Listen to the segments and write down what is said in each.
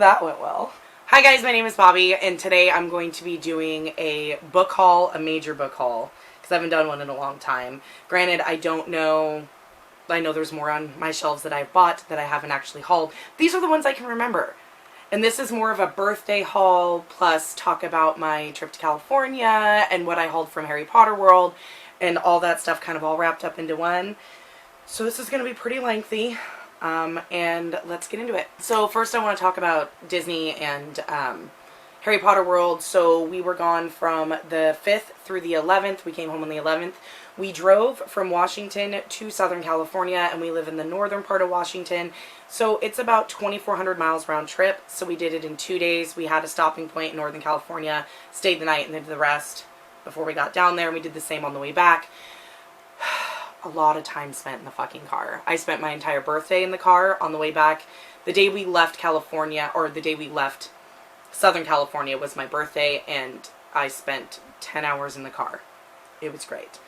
that went well. Hi guys, my name is Bobby, and today I'm going to be doing a book haul, a major book haul, because I haven't done one in a long time. Granted, I know there's more on my shelves that I've bought that I haven't actually hauled. These are the ones I can remember. And this is more of a birthday haul, plus talk about my trip to California and what I hauled from Harry Potter World, and all that stuff kind of all wrapped up into one. So this is going to be pretty lengthy. And let's get into it. So first I want to talk about Disney and Harry Potter World. So we were gone from the 5th through the 11th. We came home on the 11th. We drove from Washington to Southern California, and we live in the northern part of Washington. So it's about 2,400 miles round trip. So we did it in 2 days. We had a stopping point in Northern California, stayed the night, and then did the rest before we got down there. And we did the same on the way back. A lot of time spent in the fucking car. I spent my entire birthday in the car on the way back. The day we left California, or the day we left Southern California, was my birthday, and I spent 10 hours in the car. It was great.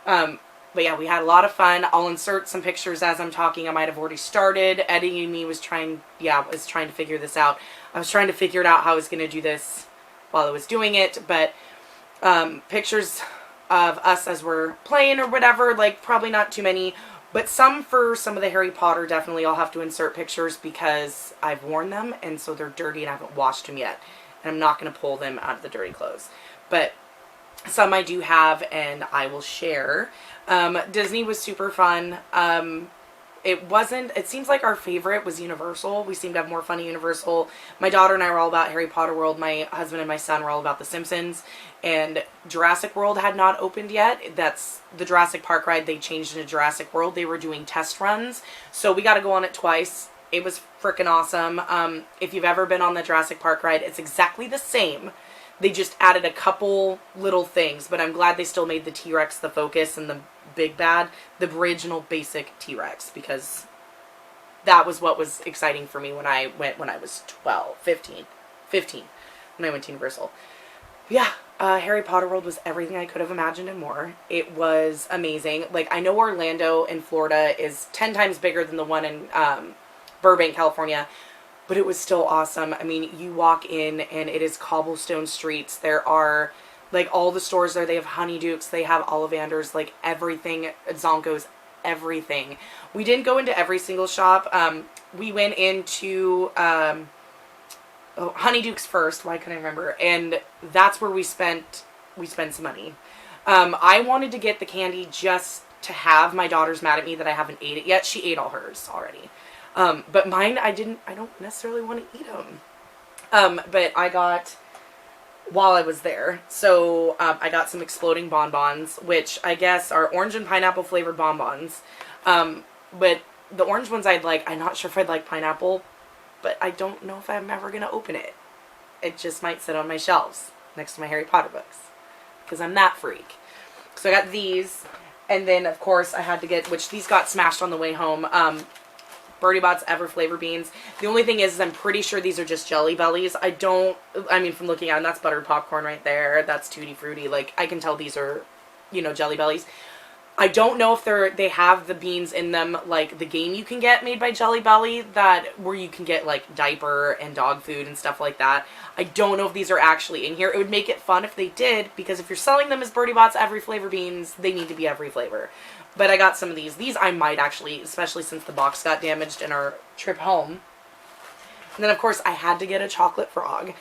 But yeah, we had a lot of fun. I'll insert some pictures as I'm talking. I might have already started. Editing me was trying to figure this out. I was trying to figure it out how I was going to do this while I was doing it, but pictures of us as we're playing or whatever, like probably not too many, but for some of the Harry Potter, definitely I'll have to insert pictures because I've worn them and so they're dirty and I haven't washed them yet, and I'm not going to pull them out of the dirty clothes, but some I do have and I will share. Disney was super fun. It seems like our favorite was Universal. We seem to have more fun at Universal. My daughter and I were all about Harry Potter World. My husband and my son were all about The Simpsons. And Jurassic World had not opened yet. That's the Jurassic Park ride. They changed into Jurassic World. They were doing test runs. So we got to go on it twice. It was freaking awesome. If you've ever been on the Jurassic Park ride, it's exactly the same. They just added a couple little things. But I'm glad they still made the T-Rex the focus and the big bad, the original basic T-Rex, because that was what was exciting for me when I went when I was 15 when I went to Universal. Yeah, Harry Potter World was everything I could have imagined and more. It was amazing. Like, I know Orlando in Florida is 10 times bigger than the one in Burbank, California, but it was still awesome. I mean, you walk in and it is cobblestone streets. There are like all the stores there. They have Honeydukes, they have Ollivanders, like everything, Zonko's, everything. We didn't go into every single shop. We went into Honeydukes first. Why couldn't I remember? And that's where we spent some money. I wanted to get the candy just to have. My daughter's mad at me that I haven't ate it yet. She ate all hers already. But mine, I don't necessarily want to eat them. But I got, while I was there, so I got some exploding bonbons, which I guess are orange and pineapple flavored bonbons. But the orange ones I'd like. I'm not sure if I'd like pineapple, but I don't know if I'm ever going to open it. It just might sit on my shelves next to my Harry Potter books, because I'm that freak. So I got these, and then of course I had to get, which these got smashed on the way home, Bertie Botts Ever Flavor Beans. The only thing is I'm pretty sure these are just Jelly Bellies. From looking at them, that's buttered popcorn right there. That's Tutti Frutti. Like, I can tell these are, Jelly Bellies. I don't know if they have the beans in them, like the game you can get made by Jelly Belly, where you can get like diaper and dog food and stuff like that. I don't know if these are actually in here. It would make it fun if they did, because if you're selling them as Bertie Botts Every Flavor Beans, they need to be every flavor. But I got some of these. These I might actually, especially since the box got damaged in our trip home. And then, of course, I had to get a chocolate frog.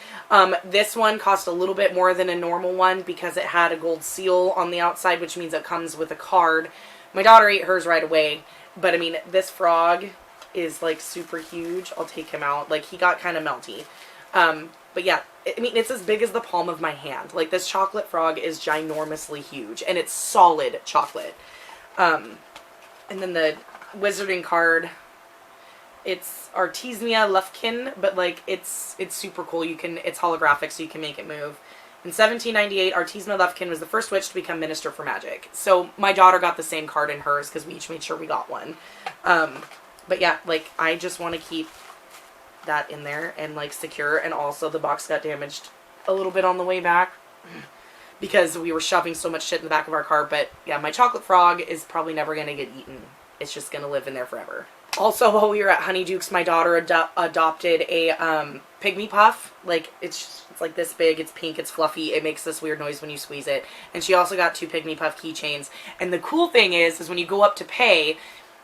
This one cost a little bit more than a normal one because it had a gold seal on the outside, which means it comes with a card. My daughter ate hers right away. But, I mean, this frog is, like, super huge. I'll take him out. Like, he got kind of melty. But, yeah, I mean, it's as big as the palm of my hand. Like, this chocolate frog is ginormously huge. And it's solid chocolate. And then the wizarding card, it's Artemisia Lufkin, but like it's super cool. It's holographic, so you can make it move. In 1798, Artemisia Lufkin was the first witch to become Minister for Magic. So my daughter got the same card in hers because we each made sure we got one. But yeah, like I just want to keep that in there and like secure. And also the box got damaged a little bit on the way back because we were shoving so much shit in the back of our car. But yeah, my chocolate frog is probably never going to get eaten. It's just going to live in there forever. Also, while we were at Honeydukes, my daughter adopted a Pygmy Puff. Like, it's like this big, it's pink, it's fluffy, it makes this weird noise when you squeeze it. And she also got 2 Pygmy Puff keychains. And the cool thing is when you go up to pay,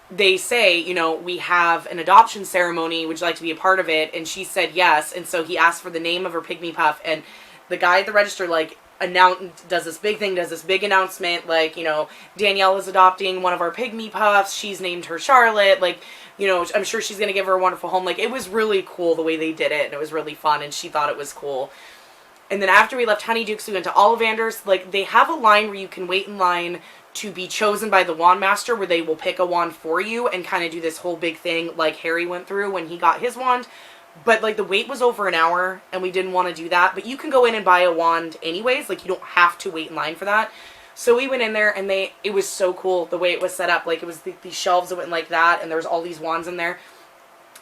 they say, you know, we have an adoption ceremony, would you like to be a part of it? And she said yes, and so he asked for the name of her Pygmy Puff, and the guy at the register, like, does this big thing, does this big announcement, like, you know, Danielle is adopting one of our Pygmy Puffs, she's named her Charlotte, like, you know, I'm sure she's going to give her a wonderful home. Like, it was really cool the way they did it, and it was really fun, and she thought it was cool. And then after we left Honeydukes, we went to Ollivander's. Like, they have a line where you can wait in line to be chosen by the wand master, where they will pick a wand for you and kind of do this whole big thing like Harry went through when he got his wand. But, like, the wait was over an hour, and we didn't want to do that. But you can go in and buy a wand anyways. Like, you don't have to wait in line for that. So we went in there, and it was so cool the way it was set up. Like, it was these shelves that went like that, and there was all these wands in there.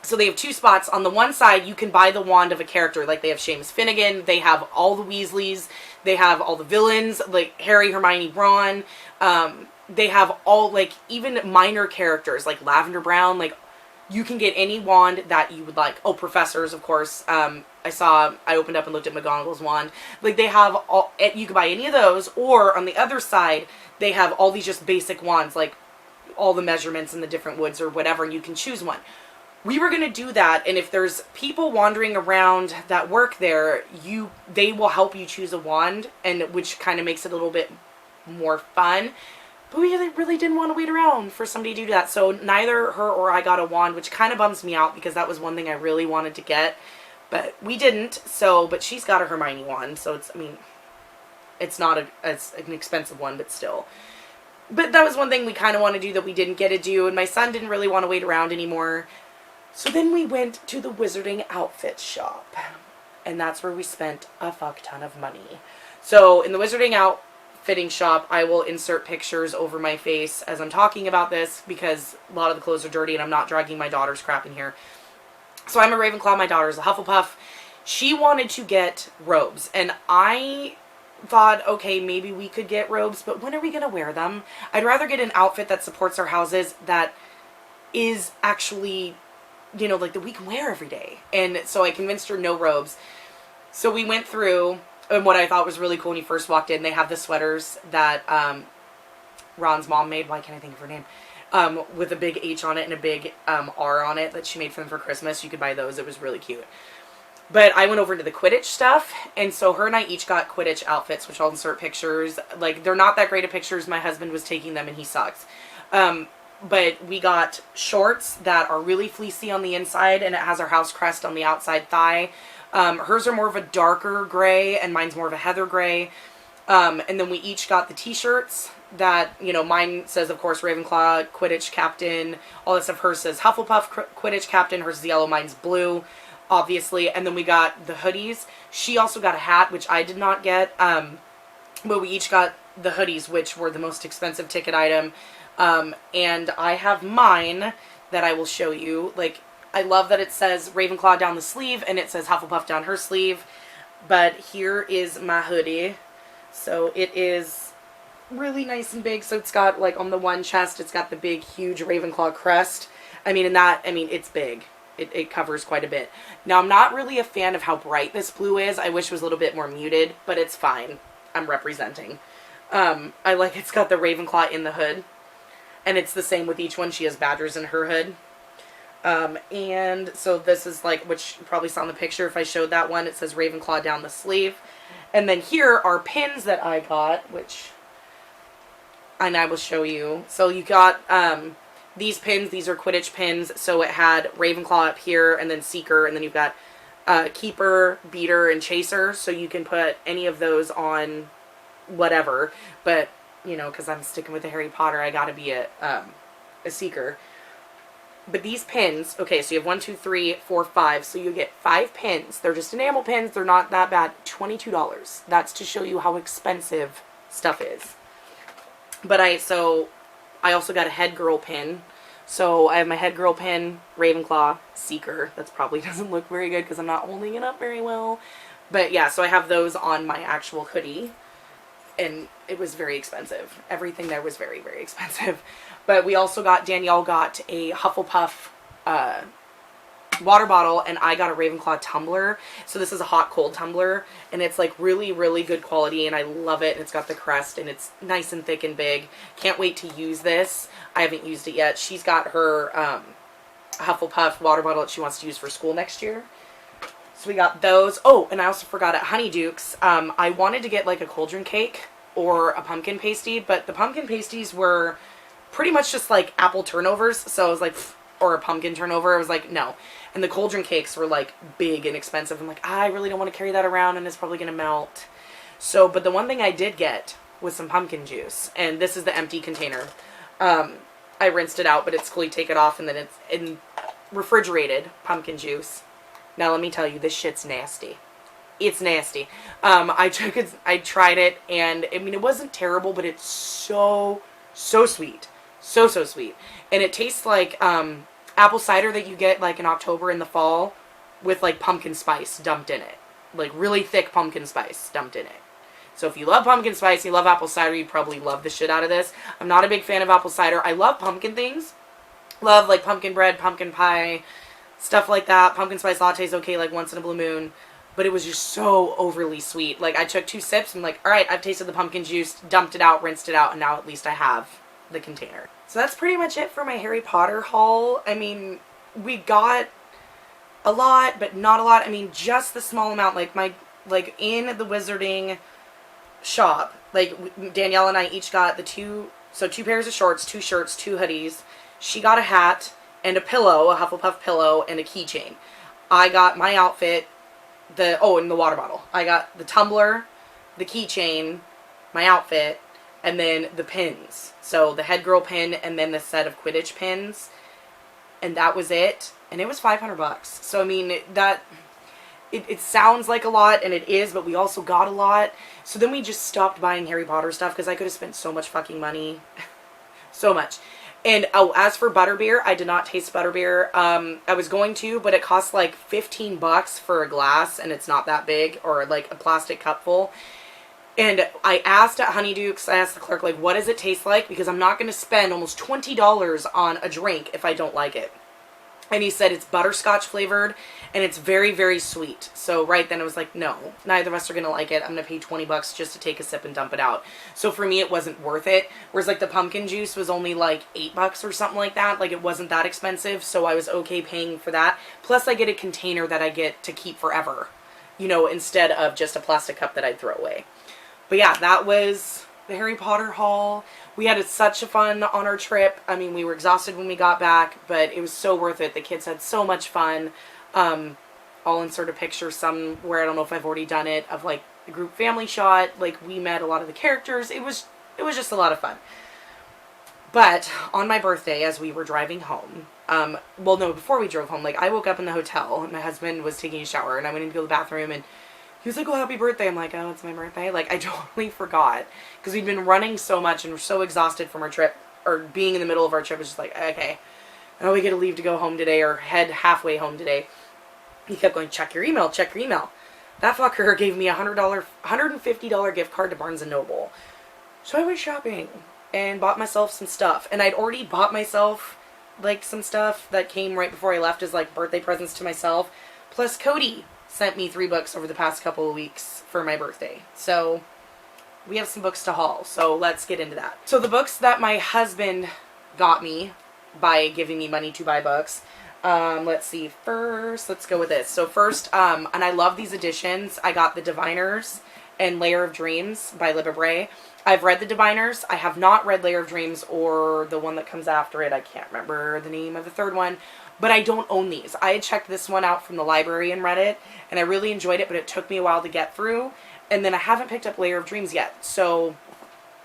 So they have 2 spots. On the one side, you can buy the wand of a character. Like, they have Seamus Finnegan. They have all the Weasleys. They have all the villains, like Harry, Hermione, Ron. They have all, like, even minor characters, like Lavender Brown. Like, you can get any wand that you would like. Oh, professors, of course. I opened up and looked at McGonagall's wand. Like, they have all, you can buy any of those, or on the other side, they have all these just basic wands, like all the measurements in the different woods or whatever, and you can choose one. We were going to do that, and if there's people wandering around that work there, they will help you choose a wand, and which kind of makes it a little bit more fun. But we really didn't want to wait around for somebody to do that, so neither her or I got a wand, which kind of bums me out because that was one thing I really wanted to get, but we didn't. So, but she's got a Hermione wand, so it's, I mean, it's not it's an expensive one, but still. But that was one thing we kind of want to do that we didn't get to do, and my son didn't really want to wait around anymore. So then we went to the Wizarding Outfit shop, and that's where we spent a fuck ton of money. So in the Wizarding Outfitting shop, I will insert pictures over my face as I'm talking about this because a lot of the clothes are dirty and I'm not dragging my daughter's crap in here. So I'm a Ravenclaw, my daughter's a Hufflepuff. She wanted to get robes, and I thought, okay, maybe we could get robes, but when are we going to wear them? I'd rather get an outfit that supports our houses that is actually, you know, like that we can wear every day. And so I convinced her no robes. So we went through, and what I thought was really cool when you first walked in, they have the sweaters that Ron's mom made. Why can't I think of her name? With a big H on it and a big R on it that she made for them for Christmas. You could buy those. It was really cute. But I went over to the Quidditch stuff, and so her and I each got Quidditch outfits, which I'll insert pictures. Like, they're not that great of pictures. My husband was taking them, and he sucks. But we got shorts that are really fleecy on the inside, and it has our house crest on the outside thigh. Hers are more of a darker gray, and mine's more of a heather gray. And then we each got the t-shirts that, you know, mine says, of course, Ravenclaw, Quidditch Captain, all that stuff. Hers says Hufflepuff, Quidditch Captain. Hers is yellow, mine's blue, obviously. And then we got the hoodies. She also got a hat, which I did not get. But we each got the hoodies, which were the most expensive ticket item. And I have mine that I will show you. Like, I love that it says Ravenclaw down the sleeve and it says Hufflepuff down her sleeve. But here is my hoodie. So it is really nice and big. So it's got, like, on the one chest, it's got the big, huge Ravenclaw crest. I mean, it's big. It covers quite a bit. Now, I'm not really a fan of how bright this blue is. I wish it was a little bit more muted, but it's fine. I'm representing. I like it's got the Ravenclaw in the hood. And it's the same with each one. She has badgers in her hood. And so this is like, which you probably saw in the picture if I showed that one. It says Ravenclaw down the sleeve. And then here are pins that I got, and I will show you. So you got these pins. These are Quidditch pins. So it had Ravenclaw up here and then Seeker. And then you've got Keeper, Beater, and Chaser. So you can put any of those on whatever. But, you know, because I'm sticking with the Harry Potter, I gotta be a Seeker. But these pins, okay, so you have 1, 2, 3, 4, 5. So you get 5 pins. They're just enamel pins. They're not that bad. $22. That's to show you how expensive stuff is. But I also got a head girl pin. So I have my head girl pin, Ravenclaw, Seeker. That probably doesn't look very good because I'm not holding it up very well. But yeah, so I have those on my actual hoodie. And it was very expensive. Everything there was very, very expensive. But we also Danielle got a Hufflepuff water bottle, and I got a Ravenclaw tumbler. So this is a hot cold tumbler, and it's like really, really good quality, and I love it. And it's got the crest, and it's nice and thick and big. Can't wait to use this. I haven't used it yet. She's got her Hufflepuff water bottle that she wants to use for school next year. So we got those. Oh, and I also forgot at Honeydukes, I wanted to get like a cauldron cake or a pumpkin pasty, but the pumpkin pasties were pretty much just like apple turnovers. So I was like, or a pumpkin turnover. I was like, no. And the cauldron cakes were like big and expensive. I'm like, I really don't want to carry that around, and it's probably going to melt. So, but the one thing I did get was some pumpkin juice, and this is the empty container. I rinsed it out, but it's cool. You take it off, and then it's in refrigerated pumpkin juice. Now let me tell you, this shit's nasty. It's nasty. I tried it, and I mean, it wasn't terrible, but it's so sweet. So sweet. And it tastes like apple cider that you get like in October in the fall with like pumpkin spice dumped in it. Like really thick pumpkin spice dumped in it. So if you love pumpkin spice, you love apple cider, you probably love the shit out of this. I'm not a big fan of apple cider. I love pumpkin things. Love like pumpkin bread, pumpkin pie, stuff like that. Pumpkin spice latte is okay like once in a blue moon. But it was just so overly sweet. Like I took 2 sips and I'm like, alright, I've tasted the pumpkin juice, dumped it out, rinsed it out, and now at least I have the container. So that's pretty much it for my Harry Potter haul. I mean, we got a lot, but not a lot. I mean, just the small amount. Like in the wizarding shop, like Danielle and I each got the 2 pairs of shorts, 2 shirts, 2 hoodies. She got a hat and a pillow, a Hufflepuff pillow, and a keychain. I got my outfit, and the water bottle. I got the tumbler, the keychain, my outfit, and then the pins. So the head girl pin and then the set of Quidditch pins. And that was it. And it was $500. So I mean, it sounds like a lot, and it is, but we also got a lot. So then we just stopped buying Harry Potter stuff because I could have spent so much fucking money. So much. And as for butterbeer, I did not taste butterbeer. I was going to, but it costs like $15 for a glass, and it's not that big, or like a plastic cup full. And I asked at Honeydukes, I asked the clerk, like, what does it taste like? Because I'm not going to spend almost $20 on a drink if I don't like it. And he said it's butterscotch flavored, and it's very, very sweet. So right then I was like, no, neither of us are going to like it. I'm going to pay $20 just to take a sip and dump it out. So for me, it wasn't worth it. Whereas like the pumpkin juice was only like $8 or something like that. Like it wasn't that expensive. So I was okay paying for that. Plus I get a container that I get to keep forever, you know, instead of just a plastic cup that I'd throw away. But yeah, that was the Harry Potter haul. We had such a fun on our trip. I mean, we were exhausted when we got back, but it was so worth it. The kids had so much fun. I'll insert a picture somewhere, I don't know if I've already done it, of like the group family shot. Like we met a lot of the characters. It was just a lot of fun. But on my birthday, as we were driving home, well, no, before we drove home, like I woke up in the hotel and my husband was taking a shower and I went in to go to the bathroom and he was like, oh, happy birthday. I'm like, oh, it's my birthday. Like, I totally forgot. Because we'd been running so much and we're so exhausted from our trip, or being in the middle of our trip. It's just like, okay, oh, we get to leave to go home today, or head halfway home today. He kept going, check your email, check your email. That fucker gave me a $150 gift card to Barnes & Noble. So I went shopping and bought myself some stuff. And I'd already bought myself, like, some stuff that came right before I left as, like, birthday presents to myself. Plus, Cody sent me 3 books over the past couple of weeks for my birthday. So we have some books to haul. So let's get into that. So the books that my husband got me by giving me money to buy books. Let's see. First, let's go with this. So first, and I love these editions. I got The Diviners and Layer of Dreams by Libba Bray. I've read The Diviners. I have not read Layer of Dreams or the one that comes after it. I can't remember the name of the third one. But I don't own these. I had checked this one out from the library and read it, and I really enjoyed it, but it took me a while to get through. And then I haven't picked up Layer of Dreams yet. So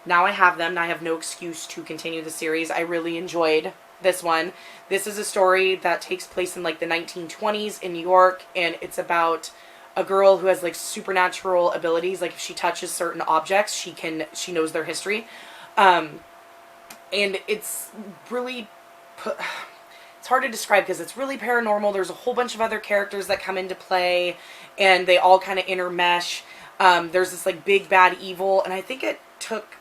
now I have them, and I have no excuse to continue the series. I really enjoyed this one. This is a story that takes place in like the 1920s in New York, and it's about a girl who has like supernatural abilities. Like if she touches certain objects, she knows their history. And it's really it's hard to describe because it's really paranormal. There's a whole bunch of other characters that come into play, and they all kind of intermesh. There's this like big bad evil, and I think it took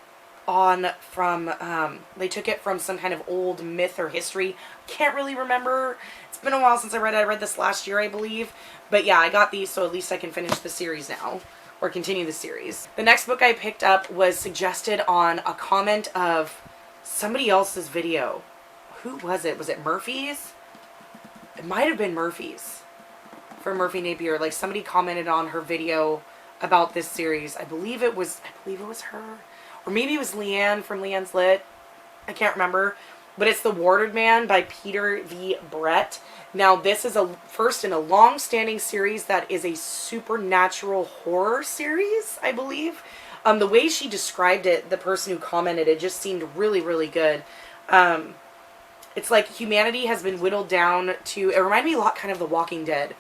they took it from some kind of old myth or history. Can't really remember. It's been a while since I read it. I read this last year, I believe. But yeah, I got these, so at least I can finish the series now. Or continue the series. The next book I picked up was suggested on a comment of somebody else's video. Who was it? Was it Murphy's? It might have been Murphy's. For Murphy Napier. Like, somebody commented on her video about this series. I believe it was her. Or maybe it was Leanne from Leanne's Lit. I can't remember. But it's The Watered Man by Peter V. Brett. Now, this is a first in a long-standing series that is a supernatural horror series, I believe. The way she described it, the person who commented, it just seemed really, really good. It's like humanity has been whittled down to... It reminded me a lot kind of The Walking Dead.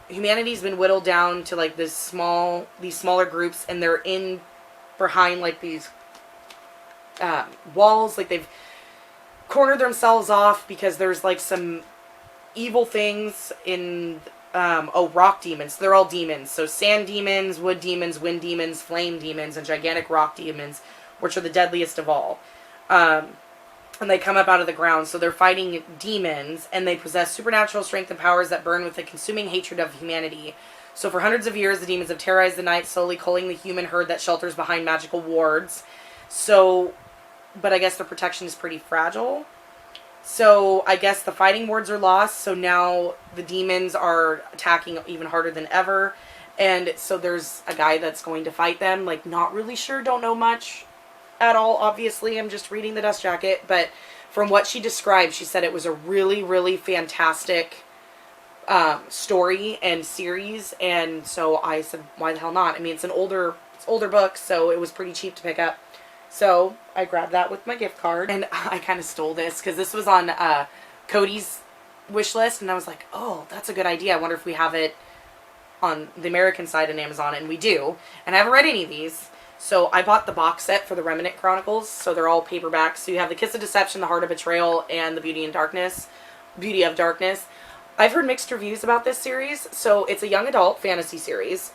Humanity's been whittled down to like these smaller groups, and they're in behind like these walls. Like they've cornered themselves off because there's like some evil things in rock demons. They're all demons. So sand demons, wood demons, wind demons, flame demons, and gigantic rock demons, which are the deadliest of all. And they come up out of the ground. So they're fighting demons, and they possess supernatural strength and powers that burn with a consuming hatred of humanity. So for hundreds of years, the demons have terrorized the night, slowly culling the human herd that shelters behind magical wards. So, but I guess their protection is pretty fragile. So I guess the fighting wards are lost, so now the demons are attacking even harder than ever. And so there's a guy that's going to fight them. Like, not really sure, don't know much at all, obviously. I'm just reading the dust jacket. But from what she described, she said it was a really, really fantastic story and series. And so I said, why the hell not? I mean, it's older book, so it was pretty cheap to pick up. So I grabbed that with my gift card, and I kind of stole this because this was on Cody's wish list, and I was like, oh, that's a good idea. I wonder if we have it on the American side on Amazon, and we do. And I haven't read any of these, so I bought the box set for the Remnant Chronicles, so they're all paperbacks. So you have The Kiss of Deception, The Heart of Betrayal, and The Beauty of Darkness. I've heard mixed reviews about this series, so it's a young adult fantasy series.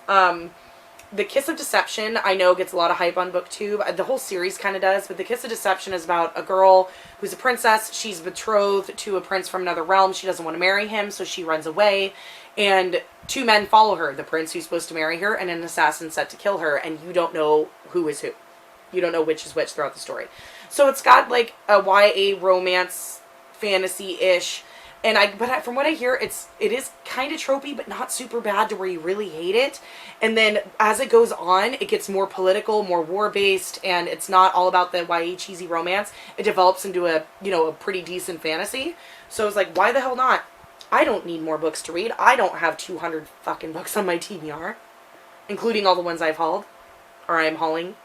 The Kiss of Deception, I know, gets a lot of hype on BookTube. The whole series kind of does, but The Kiss of Deception is about a girl who's a princess. She's betrothed to a prince from another realm. She doesn't want to marry him, so she runs away. And two men follow her, the prince who's supposed to marry her and an assassin set to kill her, and you don't know who is who. You don't know which is which throughout the story. So it's got like a YA romance fantasy-ish. And from what I hear, it is kind of tropey, but not super bad to where you really hate it. And then as it goes on, it gets more political, more war-based, and it's not all about the YA cheesy romance. It develops into a pretty decent fantasy. So I was like, why the hell not? I don't need more books to read. I don't have 200 fucking books on my TBR, including all the ones I've hauled, or I'm hauling.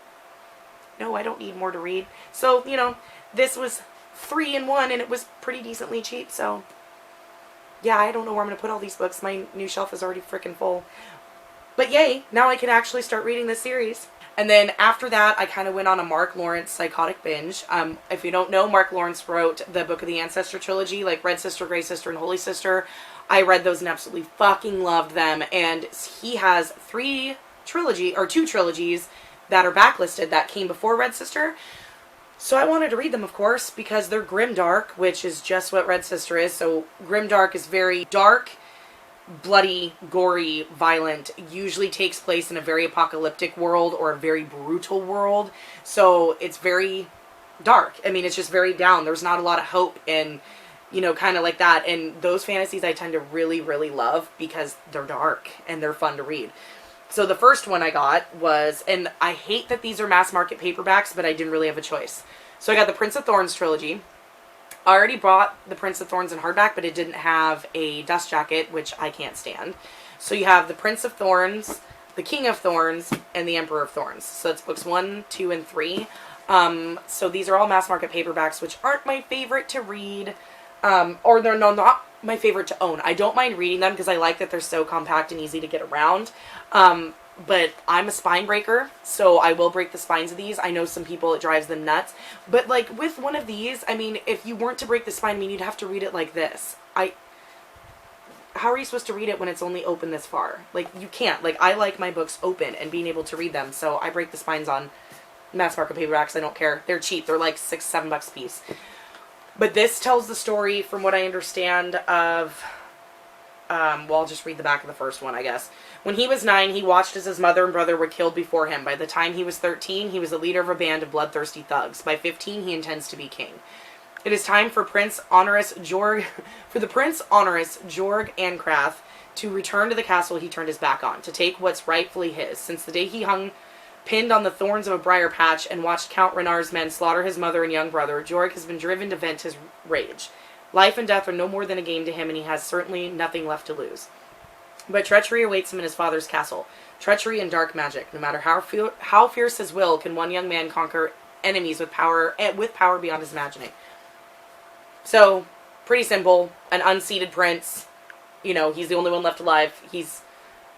No, I don't need more to read. So, this was 3-in-1, and it was pretty decently cheap, so... Yeah, I don't know where I'm going to put all these books. My new shelf is already freaking full. But yay, now I can actually start reading this series. And then after that, I kind of went on a Marc Lowrance psychotic binge. If you don't know, Marc Lowrance wrote the Book of the Ancestor trilogy, like Red Sister, Grey Sister, and Holy Sister. I read those and absolutely fucking loved them. And he has two trilogies that are backlisted that came before Red Sister. So I wanted to read them, of course, because they're grimdark, which is just what Red Sister is. So grimdark is very dark, bloody, gory, violent. Usually takes place in a very apocalyptic world or a very brutal world. So it's very dark. I mean, it's just very down. There's not a lot of hope and, kind of like that. And those fantasies I tend to really, really love because they're dark and they're fun to read. So the first one I got was, and I hate that these are mass market paperbacks, but I didn't really have a choice. So I got the Prince of Thorns trilogy. I already bought the Prince of Thorns in hardback, but it didn't have a dust jacket, which I can't stand. So you have the Prince of Thorns, the King of Thorns, and the Emperor of Thorns. So it's books 1, 2, and 3. So these are all mass market paperbacks, which aren't my favorite to read. Or they're not my favorite to own. I don't mind reading them because I like that they're so compact and easy to get around. But I'm a spine breaker, so I will break the spines of these. I know some people, it drives them nuts. But, like, with one of these, I mean, if you weren't to break the spine, I mean, you'd have to read it like this. How are you supposed to read it when it's only open this far? Like, you can't. Like, I like my books open and being able to read them, so I break the spines on mass market paperbacks. I don't care. They're cheap. They're like $6, $7 a piece. But this tells the story, from what I understand, of, well, I'll just read the back of the first one, I guess. When he was 9, he watched as his mother and brother were killed before him. By the time he was 13, he was the leader of a band of bloodthirsty thugs. By 15, he intends to be king. It is time for the Prince Honorous Jorg Ancrath to return to the castle he turned his back on, to take what's rightfully his. Since the day he hung pinned on the thorns of a briar patch and watched Count Renard's men slaughter his mother and young brother, Jorg has been driven to vent his rage. Life and death are no more than a game to him, and he has certainly nothing left to lose. But treachery awaits him in his father's castle. Treachery and dark magic. No matter how fierce his will, can one young man conquer enemies with power beyond his imagining. So, pretty simple. An unseated prince. You know, he's the only one left alive. He's,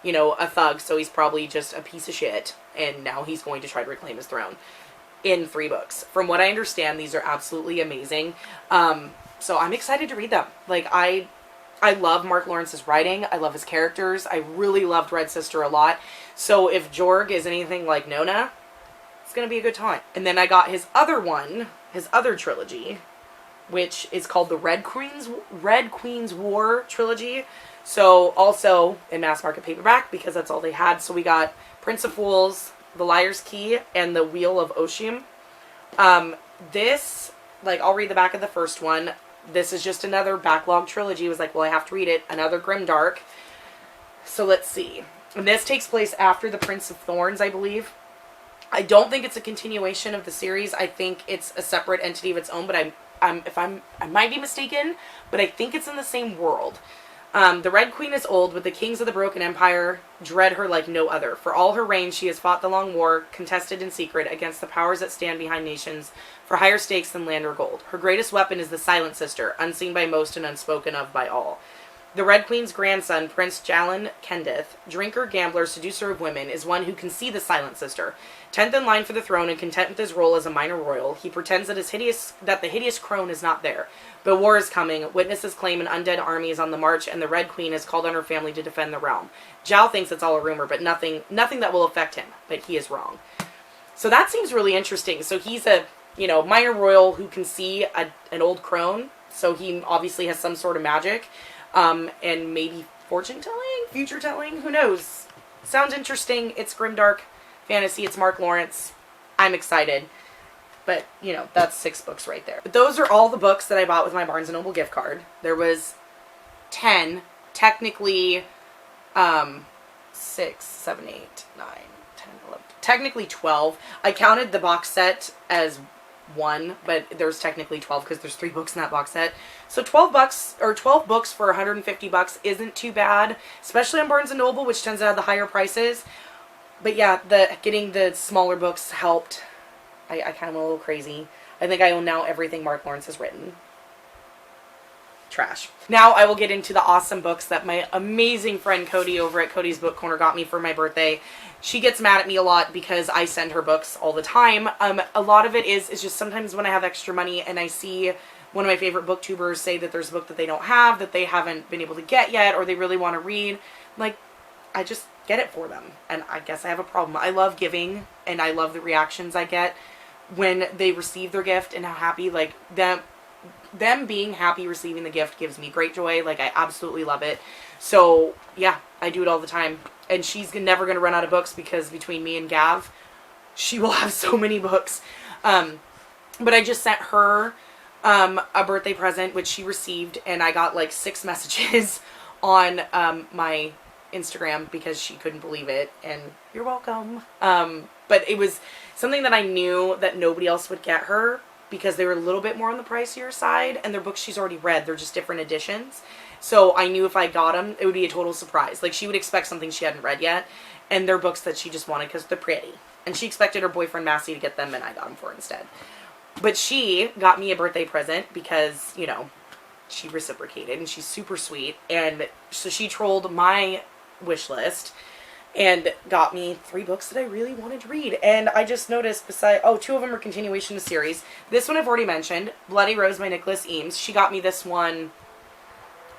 you know, a thug, so he's probably just a piece of shit. And now he's going to try to reclaim his throne. In 3 books. From what I understand, these are absolutely amazing. So I'm excited to read them. Like, I love Marc Lowrance's writing. I love his characters. I really loved Red Sister a lot. So if Jorg is anything like Nona, it's going to be a good time. And then I got his other trilogy, which is called the Red Queen's War trilogy. So also in mass market paperback, because that's all they had. So we got Prince of Fools, The Liar's Key, and The Wheel of Ossium. This, like, I'll read the back of the first one. This is just another backlog trilogy. It was like, well, I have to read it. Another grimdark. So let's see. And this takes place after the Prince of Thorns, I believe. I don't think it's a continuation of the series. I think it's a separate entity of its own, but I might be mistaken, but I think it's in the same world. The Red Queen is old, but the kings of the Broken Empire dread her like no other. For all her reign, she has fought the long war, contested in secret, against the powers that stand behind nations for higher stakes than land or gold. Her greatest weapon is the Silent Sister, unseen by most and unspoken of by all. The Red Queen's grandson, Prince Jalan Kendith, drinker, gambler, seducer of women, is one who can see the Silent Sister. 10th in line for the throne and content with his role as a minor royal, he pretends that the hideous crone is not there. But war is coming, witnesses claim an undead army is on the march, and the Red Queen has called on her family to defend the realm. Zhao thinks it's all a rumor, but nothing that will affect him, but he is wrong. So that seems really interesting. So he's a, minor royal who can see an old crone, so he obviously has some sort of magic. And maybe fortune-telling, future-telling, who knows. Sounds interesting. It's grimdark fantasy. It's Marc Lowrance. I'm excited. But, that's 6 books right there. But those are all the books that I bought with my Barnes & Noble gift card. There was 10, technically, 6, 7, 8, 9, 10, 11, technically 12. I counted the box set as 1, but there's technically 12 because there's 3 books in that box set. So 12 books for $150 isn't too bad, especially on Barnes & Noble, which tends to have the higher prices. But yeah, getting the smaller books helped. I kind of went a little crazy. I think I own now everything Marc Lowrance has written. Trash. Now I will get into the awesome books that my amazing friend Cody over at Cody's Book Corner got me for my birthday. She gets mad at me a lot because I send her books all the time. A lot of it is just sometimes when I have extra money and I see one of my favorite booktubers say that there's a book that they don't have, that they haven't been able to get yet, or they really want to read, like, I just get it for them. And I guess I have a problem. I love giving, and I love the reactions I get when they receive their gift and how happy, like, them being happy receiving the gift gives me great joy. Like, I absolutely love it. So, yeah, I do it all the time. And she's never going to run out of books because between me and Gav, she will have so many books. But I just sent her a birthday present, which she received, and I got like 6 messages on my Instagram because she couldn't believe it, and you're welcome. But it was something that I knew that nobody else would get her because they were a little bit more on the pricier side, and they're books she's already read. They're just different editions. So I knew if I got them, it would be a total surprise. Like, she would expect something she hadn't read yet, and they're books that she just wanted because they're pretty. And she expected her boyfriend Massey to get them, and I got them for her instead. But she got me a birthday present because, she reciprocated, and she's super sweet. And so she trolled my wish list and got me 3 books that I really wanted to read. And I just noticed 2 of them are continuation of series. This one I've already mentioned, Bloody Rose by Nicholas Eames. She got me this one,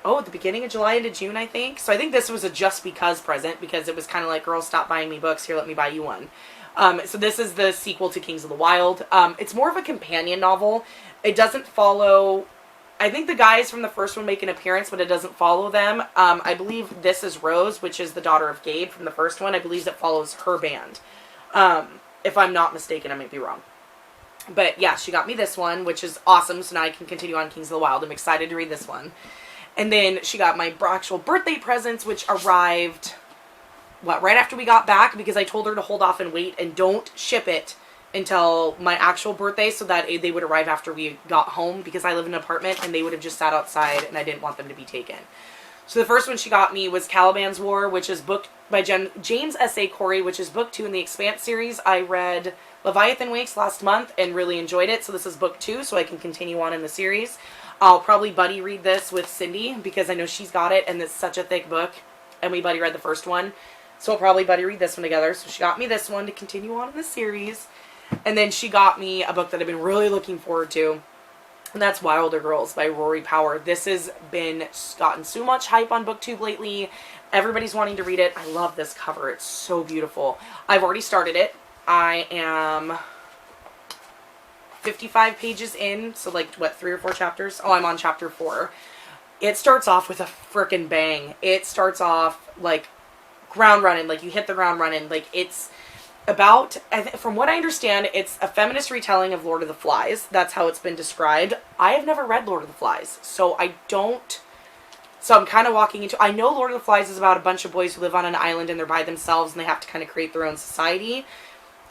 at the beginning of July into June, I think. So I think this was a just because present, because it was kind of like, girl, stop buying me books. Here, let me buy you one. So this is the sequel to Kings of the Wild. It's more of a companion novel. It doesn't follow... I think the guys from the first one make an appearance, but it doesn't follow them. I believe this is Rose, which is the daughter of Gabe from the first one. I believe it follows her band. If I'm not mistaken, I might be wrong. But yeah, she got me this one, which is awesome. So now I can continue on Kings of the Wild. I'm excited to read this one. And then she got my actual birthday presents, which arrived, right after we got back, because I told her to hold off and wait and don't ship it until my actual birthday so that they would arrive after we got home, because I live in an apartment and they would have just sat outside and I didn't want them to be taken. So the first one she got me was Caliban's War, which is book by James S.A. Corey, which is book 2 in the Expanse series. I read Leviathan Wakes last month and really enjoyed it, so this is book 2, so I can continue on in the series. I'll probably buddy read this with Cindy because I know she's got it and it's such a thick book, and we buddy read the first one, so we'll probably buddy read this one together. So she got me this one to continue on in the series. And then she got me a book that I've been really looking forward to, and that's Wilder Girls by Rory Power. This has gotten so much hype on BookTube lately. Everybody's wanting to read it. I love this cover. It's so beautiful. I've already started it. I am 55 pages in, so like, what, 3 or 4 chapters? Oh, I'm on chapter 4. It starts off with a frickin' bang. It starts off, like, ground running. Like, you hit the ground running. Like, it's about, from what I understand, it's a feminist retelling of Lord of the Flies. That's how it's been described. I have never read Lord of the Flies, so I'm kind of walking into... I know Lord of the Flies is about a bunch of boys who live on an island and they're by themselves and they have to kind of create their own society.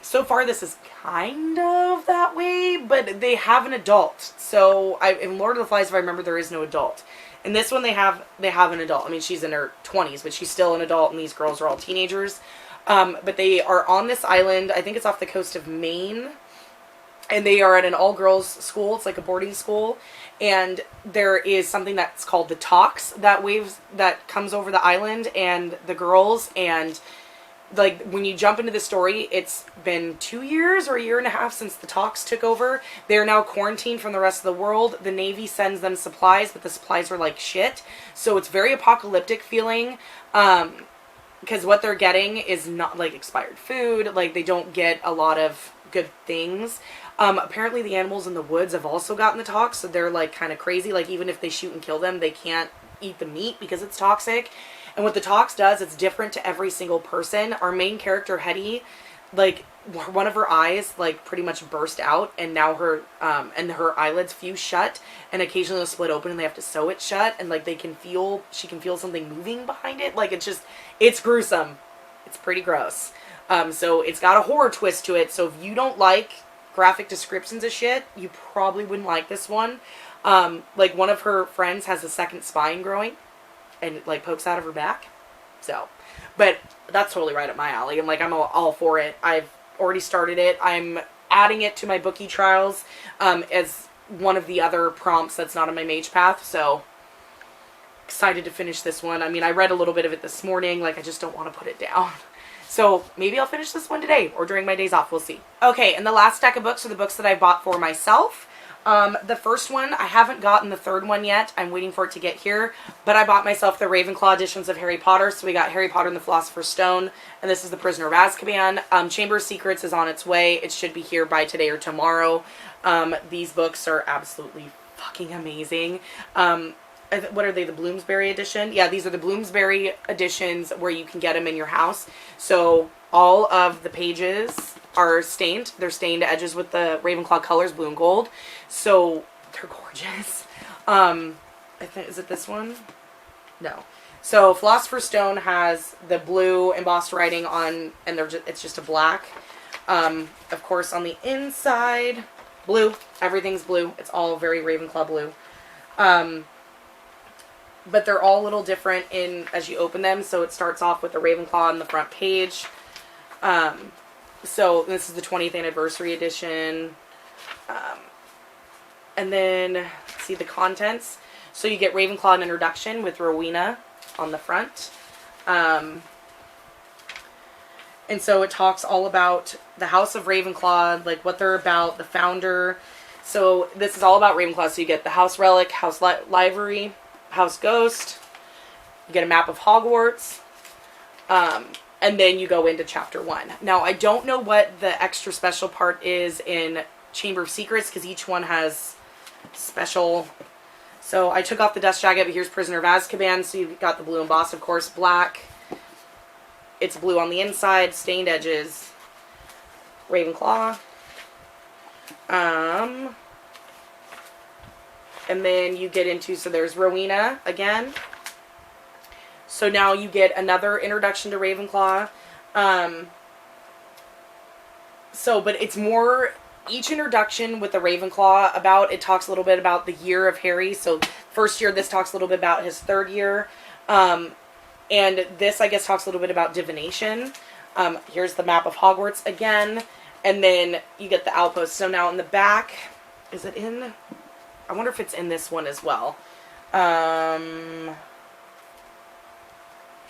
So far, this is kind of that way, but they have an adult. So, in Lord of the Flies, if I remember, there is no adult. In this one, they have an adult. I mean, she's in her 20s, but she's still an adult, and these girls are all teenagers. But they are on this island. I think it's off the coast of Maine. And they are at an all-girls school. It's like a boarding school. And there is something that's called the Tox that comes over the island and the girls. And, like, when you jump into the story, it's been 2 years or a year and a half since the Tox took over. They're now quarantined from the rest of the world. The Navy sends them supplies, but the supplies are like shit. So it's very apocalyptic feeling. Because what they're getting is not, like, expired food. Like, they don't get a lot of good things. Apparently the animals in the woods have also gotten the Tox, so they're, like, kind of crazy. Like, even if they shoot and kill them, they can't eat the meat because it's toxic. And what the Tox does, it's different to every single person. Our main character, Hetty, like, one of her eyes, like, pretty much burst out, and now her eyelids fuse shut, and occasionally they'll split open and they have to sew it shut, and, like, she can feel something moving behind it. Like, it's gruesome. It's pretty gross. So it's got a horror twist to it, so if you don't like graphic descriptions of shit, you probably wouldn't like this one. Like, one of her friends has a second spine growing, and it, like, pokes out of her back. So, but that's totally right up my alley. I'm all for it. I've already started it. I'm adding it to my bookie trials as one of the other prompts that's not on my mage path. So, excited to finish this one. I mean, I read a little bit of it this morning. Like, I just don't want to put it down. So, maybe I'll finish this one today or during my days off. We'll see. Okay, and the last stack of books are the books that I bought for myself. The first one, I haven't gotten the third one yet. I'm waiting for it to get here. But I bought myself the Ravenclaw editions of Harry Potter. So we got Harry Potter and the Philosopher's Stone. And this is The Prisoner of Azkaban. Chamber of Secrets is on its way. It should be here by today or tomorrow. These books are absolutely fucking amazing. What are they, the Bloomsbury edition? Yeah, these are the Bloomsbury editions where you can get them in your house. So all of the pages are stained. They're stained edges with the Ravenclaw colors, blue and gold. So they're gorgeous. I think, is it this one? No. So Philosopher's Stone has the blue embossed writing on, and it's just a black. Of course, on the inside, blue. Everything's blue. It's all very Ravenclaw blue. But they're all a little different as you open them. So it starts off with the Ravenclaw on the front page. So this is the 20th anniversary edition. And then, let's see the contents. So you get Ravenclaw an introduction with Rowena on the front. And so it talks all about the House of Ravenclaw, like what they're about, the founder. So this is all about Ravenclaw. So you get the House Relic, House Livery, House Ghost. You get a map of Hogwarts. And then you go into chapter 1. Now, I don't know what the extra special part is in Chamber of Secrets, because each one has special. So I took off the dust jacket, but here's Prisoner of Azkaban. So you've got the blue embossed, of course, black. It's blue on the inside, stained edges. Ravenclaw. And then you get into, so there's Rowena again. So now you get another introduction to Ravenclaw. But it's more, each introduction with the Ravenclaw it talks a little bit about the year of Harry. So first year, this talks a little bit about his third year. And this, I guess, talks a little bit about divination. Here's the map of Hogwarts again. And then you get the outpost. So now in the back, is it in? I wonder if it's in this one as well.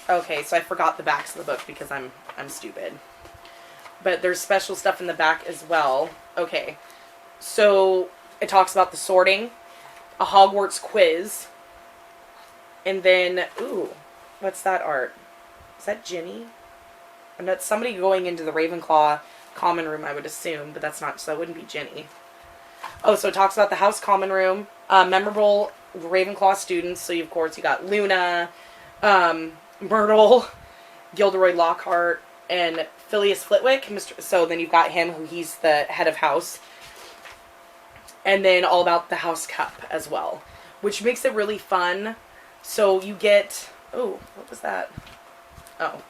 Okay, so I forgot the backs of the book because I'm stupid. But there's special stuff in the back as well. Okay, so it talks about the sorting, a Hogwarts quiz, and then, ooh, what's that art? Is that Ginny? And that's somebody going into the Ravenclaw common room, I would assume, but that's not, so that wouldn't be Ginny. Oh, so it talks about the house common room, memorable Ravenclaw students. So, of course, you got Luna, Myrtle, Gilderoy Lockhart, and Phileas Flitwick. So then you've got him, he's the head of house. And then all about the house cup as well, which makes it really fun. So you get, oh, what was that? Oh,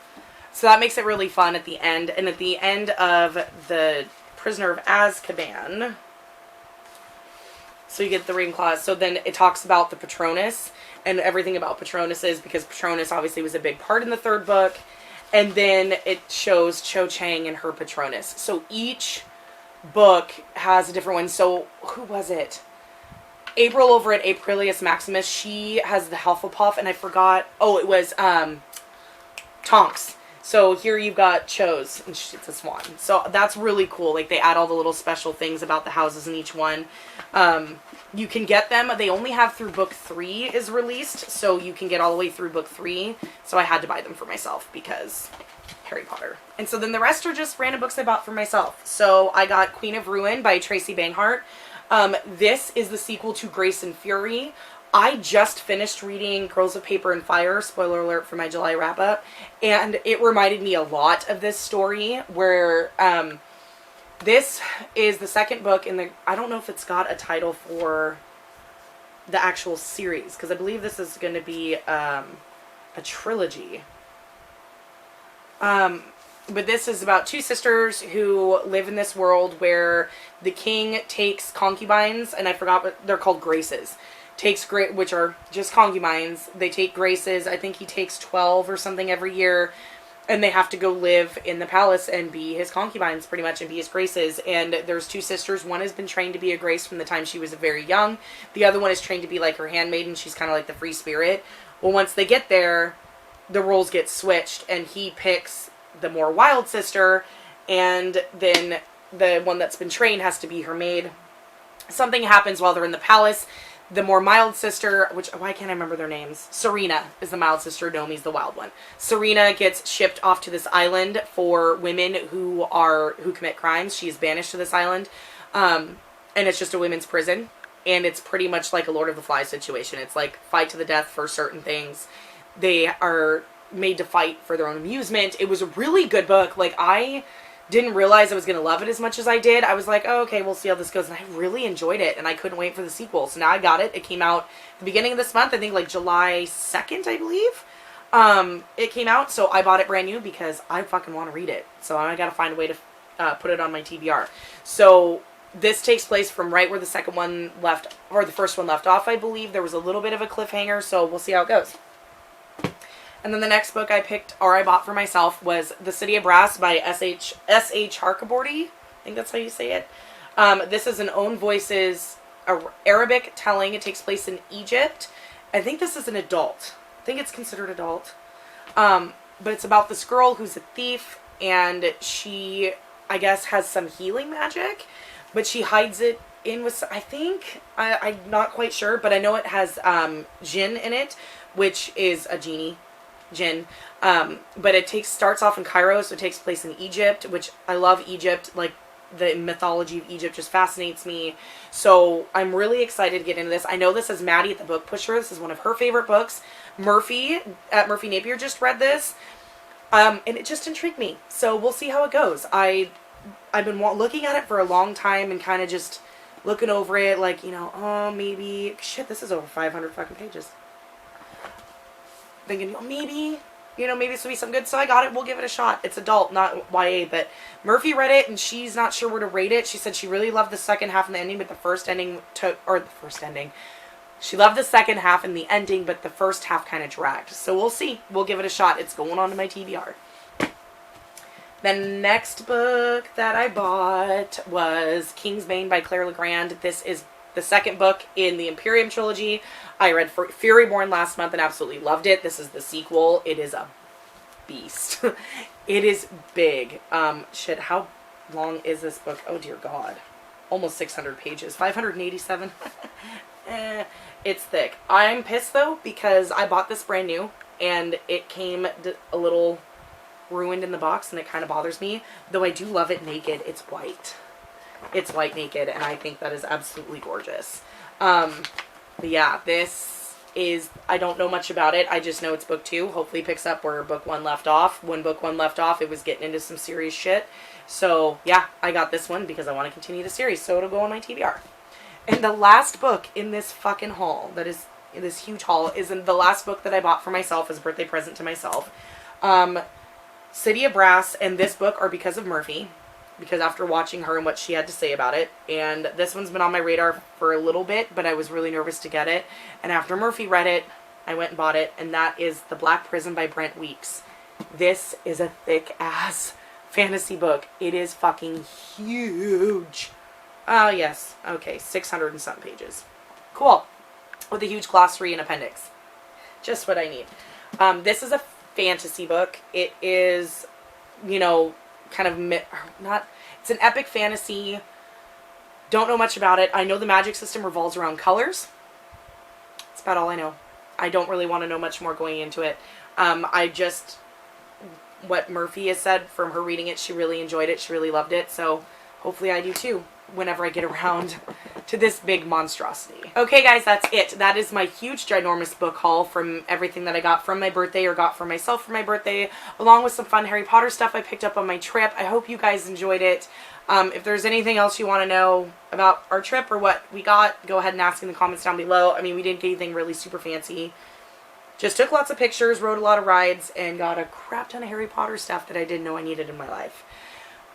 so that makes it really fun at the end. And at the end of the Prisoner of Azkaban, so you get the Ravenclaw. So then it talks about the Patronus and everything about Patronuses, because Patronus obviously was a big part in the third book. And then it shows Cho Chang and her Patronus. So each book has a different one. So who was it? April over at Aprilius Maximus. She has the Hufflepuff, and I forgot. Oh, it was Tonks. So here you've got Cho's, and it's a swan. So that's really cool. Like, they add all the little special things about the houses in each one. You can get them. They only have through book 3 is released, so you can get all the way through book 3. So I had to buy them for myself because Harry Potter. And so then the rest are just random books I bought for myself. So I got Queen of Ruin by Tracy Banghart. This is the sequel to Grace and Fury. I just finished reading Girls of Paper and Fire, spoiler alert for my July wrap-up, and it reminded me a lot of this story where this is the second book in the, I don't know if it's got a title for the actual series, because I believe this is going to be a trilogy. But this is about two sisters who live in this world where the king takes concubines, and I forgot what they're called, graces. Which are just concubines. They take graces. I think he takes 12 or something every year, and they have to go live in the palace and be his concubines pretty much, and be his graces. And there's two sisters. One has been trained to be a grace from the time she was very young. The other one is trained to be like her handmaiden. She's kind of like the free spirit. Well, once they get there, the roles get switched, and he picks the more wild sister, and then the one that's been trained has to be her maid. Something happens while they're in the palace. The more mild sister, why can't I remember their names? Serena is the mild sister, Nomi's the wild one. Serena gets shipped off to this island for women who commit crimes. She is banished to this island. And it's just a women's prison. And it's pretty much like a Lord of the Flies situation. It's like fight to the death for certain things. They are made to fight for their own amusement. It was a really good book. Like, I didn't realize I was going to love it as much as I did. I was like, oh, okay, we'll see how this goes. And I really enjoyed it, and I couldn't wait for the sequel. So now I got it. It came out the beginning of this month, I think like July 2nd, I believe. It came out, so I bought it brand new because I fucking want to read it. So I got to find a way to put it on my TBR. So this takes place from right where the second one left, or the first one left off, I believe. There was a little bit of a cliffhanger, so we'll see how it goes. And then the next book I picked, or I bought for myself, was The City of Brass by S.H. Harkaborty. I think that's how you say it. This is an own voices Arabic telling. It takes place in Egypt. I think this is an adult. I think it's considered adult. But it's about this girl who's a thief, and she, I guess, has some healing magic, but she hides it in with, I think, I'm not quite sure, but I know it has jinn in it, which is a genie. Jinn. But it starts off in Cairo, so it takes place in Egypt, which I love Egypt. Like, the mythology of Egypt just fascinates me. So I'm really excited to get into this. I know this is Maddie at the Book Pusher. This is one of her favorite books. Murphy at Murphy Napier just read this. And it just intrigued me. So we'll see how it goes. I've been looking at it for a long time and kind of just looking over it like, you know, oh, maybe, shit, this is over 500 fucking pages. Thinking, oh, maybe this will be some good. So I got it. We'll give it a shot. It's adult, not YA, but Murphy read it and she's not sure where to rate it. She said she really loved the second half and the ending, but she loved the second half and the ending, but the first half kind of dragged. So we'll see. We'll give it a shot. It's going on to my TBR. The next book that I bought was Kingsbane by Claire Legrand. This is the second book in the Imperium trilogy. I read Furyborn last month and absolutely loved it. This is the sequel. It is a beast. It is big. Shit, how long is this book? Oh dear God. Almost 600 pages. 587. It's thick. I'm pissed though because I bought this brand new and it came a little ruined in the box and it kind of bothers me. Though I do love it naked. It's white. It's white naked, and I think that is absolutely gorgeous. But yeah, this is, I don't know much about it. I just know it's book 2. Hopefully picks up where book 1 left off. When book 1 left off, it was getting into some serious shit. So yeah, I got this one because I want to continue the series, so it'll go on my TBR. And the last book in this fucking haul, that is, in this huge haul, is the last book that I bought for myself as a birthday present to myself. City of Brass and this book are because of Murphy. Because after watching her and what she had to say about it. And this one's been on my radar for a little bit, but I was really nervous to get it. And after Murphy read it, I went and bought it. And that is The Black Prison by Brent Weeks. This is a thick-ass fantasy book. It is fucking huge. Oh, yes. Okay, 600 and something pages. Cool. With a huge glossary and appendix. Just what I need. This is a fantasy book. It is, you know, kind of it's an epic fantasy. Don't know much about it. I know the magic system revolves around colors. That's about all I know. I don't really want to know much more going into it. What Murphy has said from her reading it, she really enjoyed it. She really loved it. So hopefully I do too whenever I get around to this big monstrosity. Okay guys, that's it. That is my huge ginormous book haul from everything that I got from my birthday or got for myself for my birthday, along with some fun Harry Potter stuff I picked up on my trip. I hope you guys enjoyed it. If there's anything else you want to know about our trip or what we got, go ahead and ask in the comments down below. I mean, we didn't get anything really super fancy. Just took lots of pictures, rode a lot of rides, and got a crap ton of Harry Potter stuff that I didn't know I needed in my life.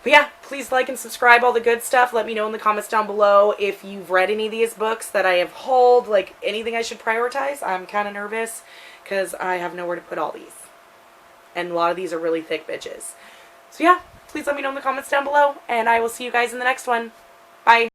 But yeah, please like and subscribe, all the good stuff. Let me know in the comments down below if you've read any of these books that I have hauled, like anything I should prioritize. I'm kind of nervous because I have nowhere to put all these. And a lot of these are really thick bitches. So yeah, please let me know in the comments down below, and I will see you guys in the next one. Bye.